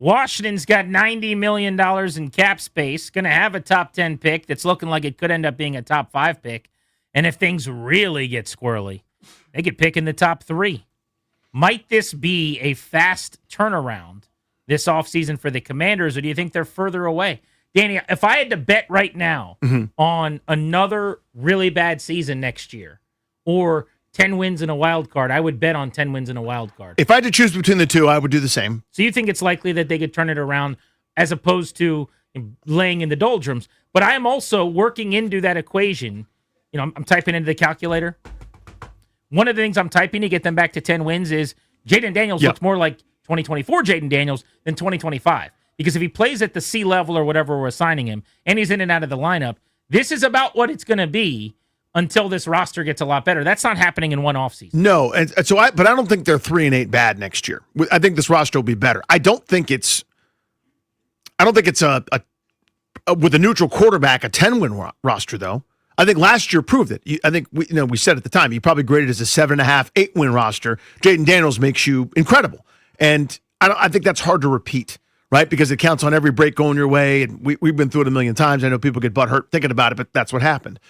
Washington's got $90 million in cap space, going to have a top 10 pick that's looking like it could end up being a top 5 pick. And if things really get squirrely, they could pick in the top 3. Might this be a fast turnaround this offseason for the Commanders, or do you think they're further away? Danny, if I had to bet right now on another really bad season next year or 10 wins in a wild card, I would bet on 10 wins in a wild card. If I had to choose between the two, I would do the same. So you think it's likely that they could turn it around as opposed to laying in the doldrums. But I am also working into that equation. You know, I'm typing into the calculator. One of the things I'm typing to get them back to 10 wins is Jaden Daniels looks more like 2024 Jaden Daniels than 2025. Because if he plays at the C level or whatever we're assigning him, and he's in and out of the lineup, this is about what it's going to be until this roster gets a lot better. That's not happening in one offseason. No, but I don't think they're 3-8 bad next year. I think this roster will be better. I don't think it's a with a neutral quarterback a 10-win roster though. I think last year proved it. I think we said at the time, you probably graded as a 7.5, 8-win roster. Jaden Daniels makes you incredible. And I think that's hard to repeat, right? Because it counts on every break going your way. And we've been through it a million times. I know people get butthurt thinking about it, but that's what happened.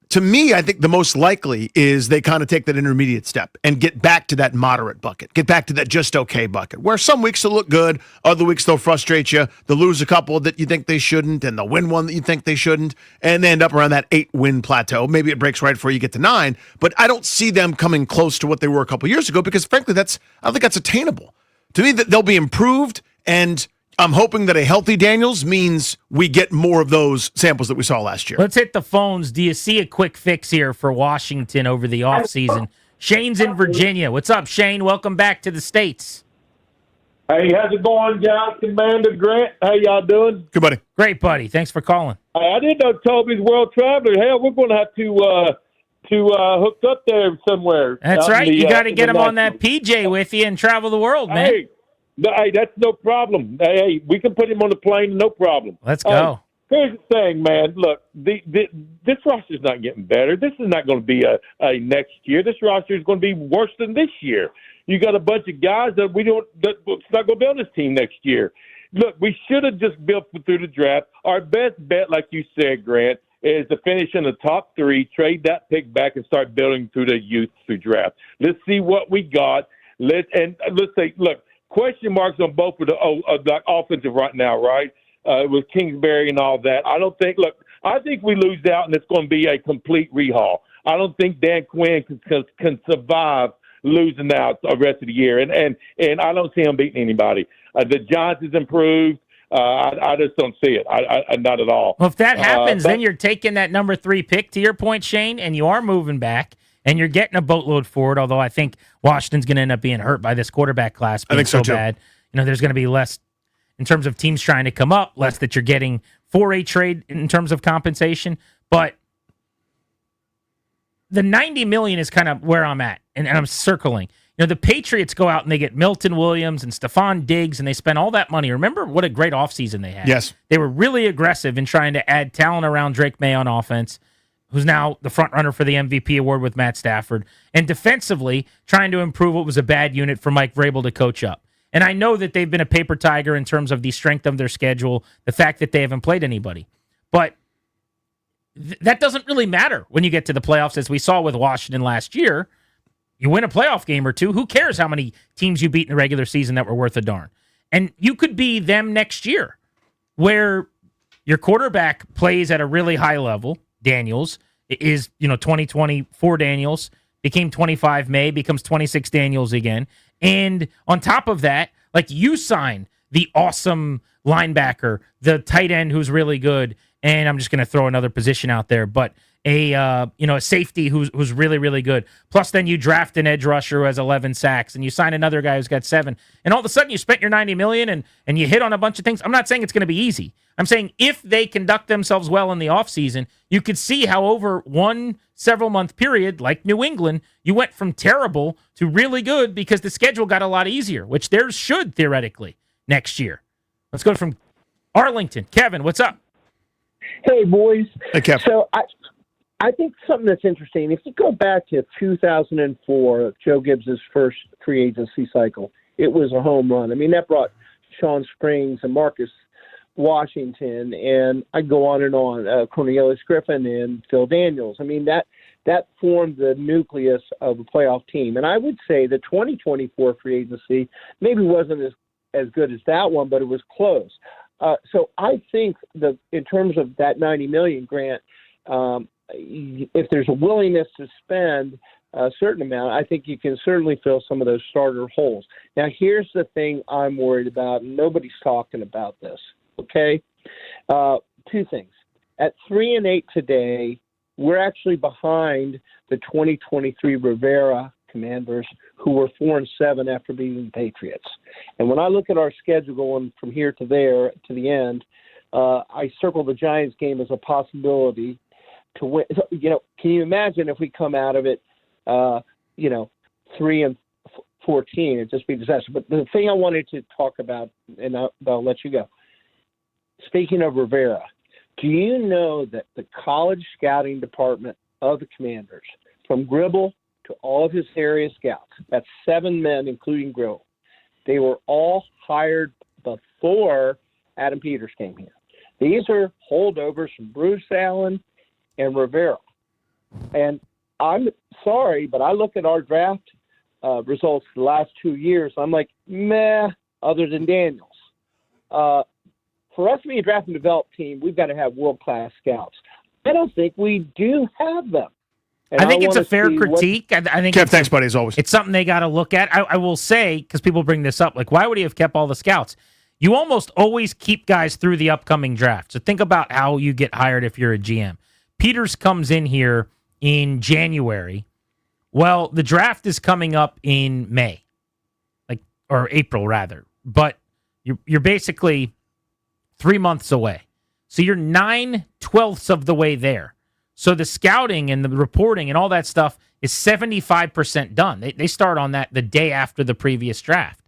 To me, I think the most likely is they kind of take that intermediate step and get back to that moderate bucket, get back to that just okay bucket, where some weeks they'll look good, other weeks they'll frustrate you, they'll lose a couple that you think they shouldn't, and they'll win one that you think they shouldn't, and they end up around that 8-win plateau. Maybe it breaks right before you get to 9, but I don't see them coming close to what they were a couple years ago because, frankly, I don't think that's attainable. To me, they'll be improved, and I'm hoping that a healthy Daniels means we get more of those samples that we saw last year. Let's hit the phones. Do you see a quick fix here for Washington over the offseason? Shane's in Virginia. What's up, Shane? Welcome back to the States. Hey, how's it going, guys? Commander Grant, how y'all doing? Good, buddy. Great, buddy. Thanks for calling. I didn't know Toby's World Traveler. Hell, we're going to have to hook up there somewhere. That's right. You got to get him on that PJ with you and travel the world, man. Hey, that's no problem. Hey, we can put him on the plane, no problem. Let's go. Here's the thing, man. Look, this roster's not getting better. This is not going to be a next year. This roster is going to be worse than this year. You got a bunch of guys that's not going to be on this team next year. Look, we should have just built through the draft. Our best bet, like you said, Grant, is to finish in the top 3, trade that pick back, and start building through the youth through draft. Let's see what we got. Let's say, look. Question marks on both of the offensive right now, right? With Kingsbury and all that. I think we lose out and it's going to be a complete rehaul. I don't think Dan Quinn can survive losing out the rest of the year. And I don't see him beating anybody. The Giants has improved. I just don't see it. I not at all. Well, if that happens, then you're taking that number 3 pick, to your point, Shane, and you are moving back. And you're getting a boatload forward, although I think Washington's going to end up being hurt by this quarterback class being so bad. There's going to be less, in terms of teams trying to come up, less that you're getting for a trade in terms of compensation. But the $90 million is kind of where I'm at, and I'm circling. The Patriots go out and they get Milton Williams and Stephon Diggs, and they spend all that money. Remember what a great offseason they had. Yes. They were really aggressive in trying to add talent around Drake May on offense, who's now the front runner for the MVP award with Matt Stafford, and defensively trying to improve what was a bad unit for Mike Vrabel to coach up. And I know that they've been a paper tiger in terms of the strength of their schedule, the fact that they haven't played anybody. But that doesn't really matter when you get to the playoffs, as we saw with Washington last year. You win a playoff game or two, who cares how many teams you beat in the regular season that were worth a darn? And you could be them next year, where your quarterback plays at a really high level. Daniels is, 2024 Daniels, became 25 May, becomes 26 Daniels again. And on top of that, like, you sign the awesome linebacker, the tight end who's really good, and I'm just going to throw another position out there, but a safety who's really, really good. Plus then you draft an edge rusher who has 11 sacks, and you sign another guy who's got 7. And all of a sudden you spent your $90 million and you hit on a bunch of things. I'm not saying it's going to be easy. I'm saying if they conduct themselves well in the offseason, you could see how over one several-month period, like New England, you went from terrible to really good because the schedule got a lot easier, which theirs should theoretically next year. Let's go from Arlington. Kevin, what's up? Hey, boys. Hey, Kevin. So I think something that's interesting, if you go back to 2004, Joe Gibbs' first free agency cycle, it was a home run. I mean, that brought Sean Springs and Marcus Washington, and I go on and on, Cornelius Griffin and Phil Daniels. I mean, that formed the nucleus of a playoff team. And I would say the 2024 free agency maybe wasn't as good as that one, but it was close. So I think in terms of that $90 million, Grant, if there's a willingness to spend a certain amount, I think you can certainly fill some of those starter holes. Now, here's the thing I'm worried about, and nobody's talking about this, okay? Two things. At 3-8 today, we're actually behind the 2023 Rivera Commanders, who were 4-7 after beating the Patriots. And when I look at our schedule going from here to there to the end, I circle the Giants game as a possibility to win. You know, can you imagine if we come out of it, 3-14? It'd just be disaster. But the thing I wanted to talk about, and I'll let you go. Speaking of Rivera, do you know that the college scouting department of the Commanders, from Gribble to all of his area scouts, that's 7 men, including Gribble, they were all hired before Adam Peters came here. These are holdovers from Bruce Allen and Rivera. And I'm sorry, but I look at our draft results the last 2 years, I'm like, meh, other than Daniels. For us to be a draft and develop team, we've got to have world-class scouts. I don't think we do have them. And I think it's a fair critique. I think Kev, thanks, buddy, as always. It's something they got to look at. I will say, because people bring this up, like, why would he have kept all the scouts? You almost always keep guys through the upcoming draft. So think about how you get hired if you're a GM. Peters comes in here in January. Well, the draft is coming up in May, or April, rather. But you're basically 3 months away. So you're 9/12 of the way there. So the scouting and the reporting and all that stuff is 75% done. They start on that the day after the previous draft.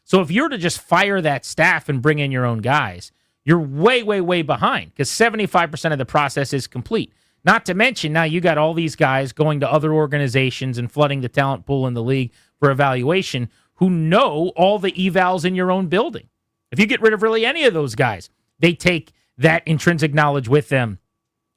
So if you're to just fire that staff and bring in your own guys, you're way, way, way behind because 75% of the process is complete. Not to mention now you got all these guys going to other organizations and flooding the talent pool in the league for evaluation who know all the evals in your own building. If you get rid of really any of those guys, they take that intrinsic knowledge with them.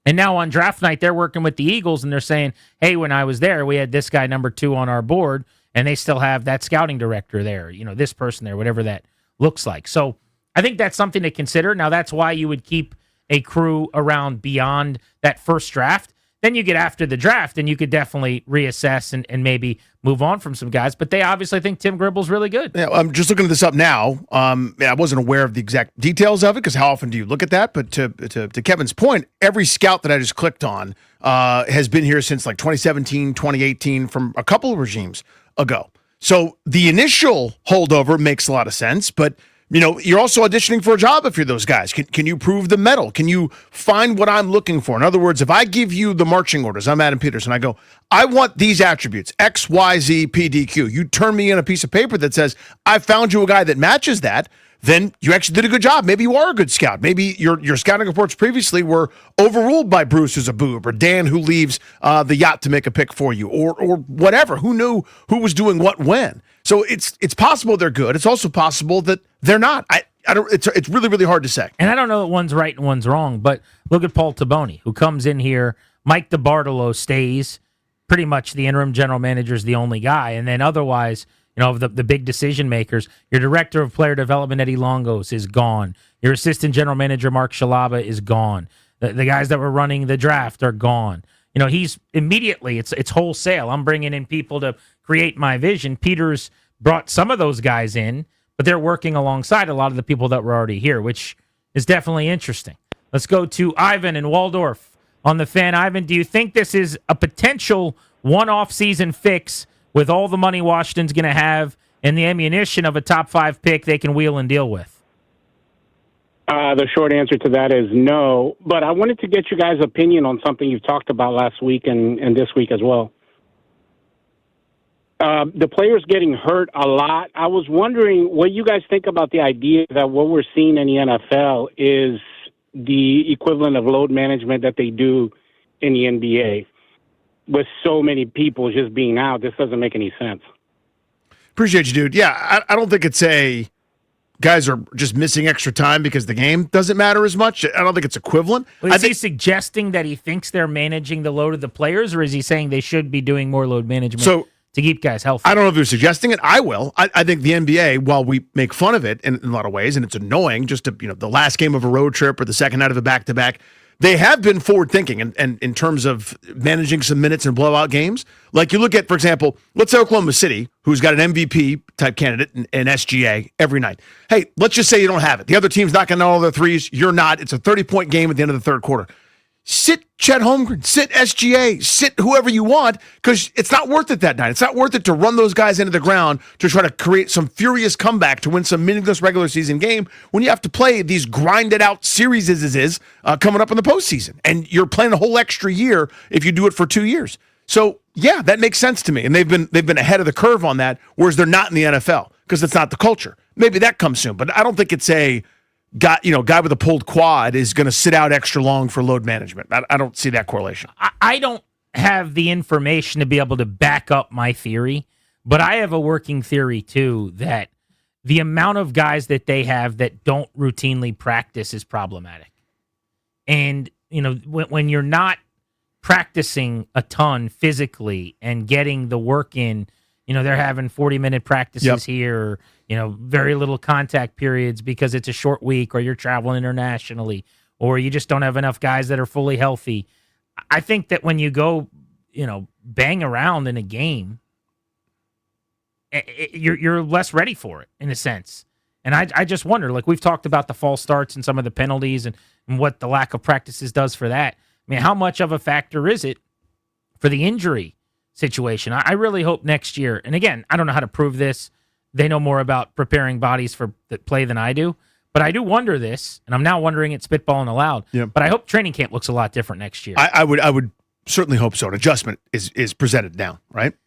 And now on draft night, they're working with the Eagles, and they're saying, hey, when I was there, we had this guy number 2 on our board, and they still have that scouting director there, this person there, whatever that looks like. So I think that's something to consider. Now, that's why you would keep a crew around beyond that first draft. Then you get after the draft, and you could definitely reassess and maybe move on from some guys. But they obviously think Tim Gribble's really good. Yeah, I'm just looking this up now. I wasn't aware of the exact details of it because how often do you look at that? But to Kevin's point, every scout that I just clicked on has been here since like 2017, 2018, from a couple of regimes ago. So the initial holdover makes a lot of sense, but you're also auditioning for a job if you're those guys. Can you prove the metal? Can you find what I'm looking for? In other words, if I give you the marching orders, I'm Adam Peters, and I go, I want these attributes, X, Y, Z, P, D, Q. You turn me in a piece of paper that says, I found you a guy that matches that, then you actually did a good job. Maybe you are a good scout. Maybe your scouting reports previously were overruled by Bruce who's a boob, or Dan who leaves the yacht to make a pick for you, or whatever. Who knew who was doing what when? So it's possible they're good. It's also possible that they're not. I don't. It's really, really hard to say. And I don't know that one's right and one's wrong, but look at Paul Taboni, who comes in here. Mike DeBartolo stays. Pretty much the interim general manager is the only guy. And then otherwise, the big decision makers, your director of player development, Eddie Longos, is gone. Your assistant general manager, Mark Shalaba, is gone. The guys that were running the draft are gone. He's immediately, it's wholesale. I'm bringing in people to create my vision. Peters brought some of those guys in, but they're working alongside a lot of the people that were already here, which is definitely interesting. Let's go to Ivan in Waldorf on the Fan. Ivan, do you think this is a potential one-off season fix with all the money Washington's going to have and the ammunition of a top 5 pick they can wheel and deal with? The short answer to that is no, but I wanted to get you guys' opinion on something you've talked about last week and this week as well. The players getting hurt a lot. I was wondering what you guys think about the idea that what we're seeing in the NFL is the equivalent of load management that they do in the NBA. With so many people just being out, this doesn't make any sense. Appreciate you, dude. Yeah, I don't think it's a guys are just missing extra time because the game doesn't matter as much. I don't think it's equivalent. Is he suggesting that he thinks they're managing the load of the players, or is he saying they should be doing more load management to keep guys healthy? I don't know if you're suggesting it. I will. I think the NBA, while we make fun of it in a lot of ways, and it's annoying just to, the last game of a road trip or the second night of a back-to-back, they have been forward-thinking and in terms of managing some minutes in blowout games. Like you look at, for example, let's say Oklahoma City, who's got an MVP-type candidate in SGA every night. Hey, let's just say you don't have it. The other team's not going to know all their threes. You're not. It's a 30-point game at the end of the third quarter. Sit Chet Holmgren, sit SGA, sit whoever you want, because it's not worth it that night. It's not worth it to run those guys into the ground to try to create some furious comeback to win some meaningless regular season game when you have to play these grinded out series coming up in the postseason. And you're playing a whole extra year if you do it for 2 years. So, yeah, that makes sense to me. And they've been ahead of the curve on that, whereas they're not in the NFL because it's not the culture. Maybe that comes soon, but I don't think it's a guy with a pulled quad is going to sit out extra long for load management. I don't see that correlation. I don't have the information to be able to back up my theory, but I have a working theory too that the amount of guys that they have that don't routinely practice is problematic. And, when you're not practicing a ton physically and getting the work in, they're having 40-minute practices here, very little contact periods because it's a short week or you're traveling internationally or you just don't have enough guys that are fully healthy. I think that when you go, bang around in a game, you're less ready for it in a sense. And I just wonder, like we've talked about the false starts and some of the penalties and what the lack of practices does for that. I mean, how much of a factor is it for the injury situation? I really hope next year, and again, I don't know how to prove this. They know more about preparing bodies for the play than I do. But I do wonder this, and I'm now wondering it spitballing aloud. Yep. But I hope training camp looks a lot different next year. I would certainly hope so. An adjustment is presented now, right?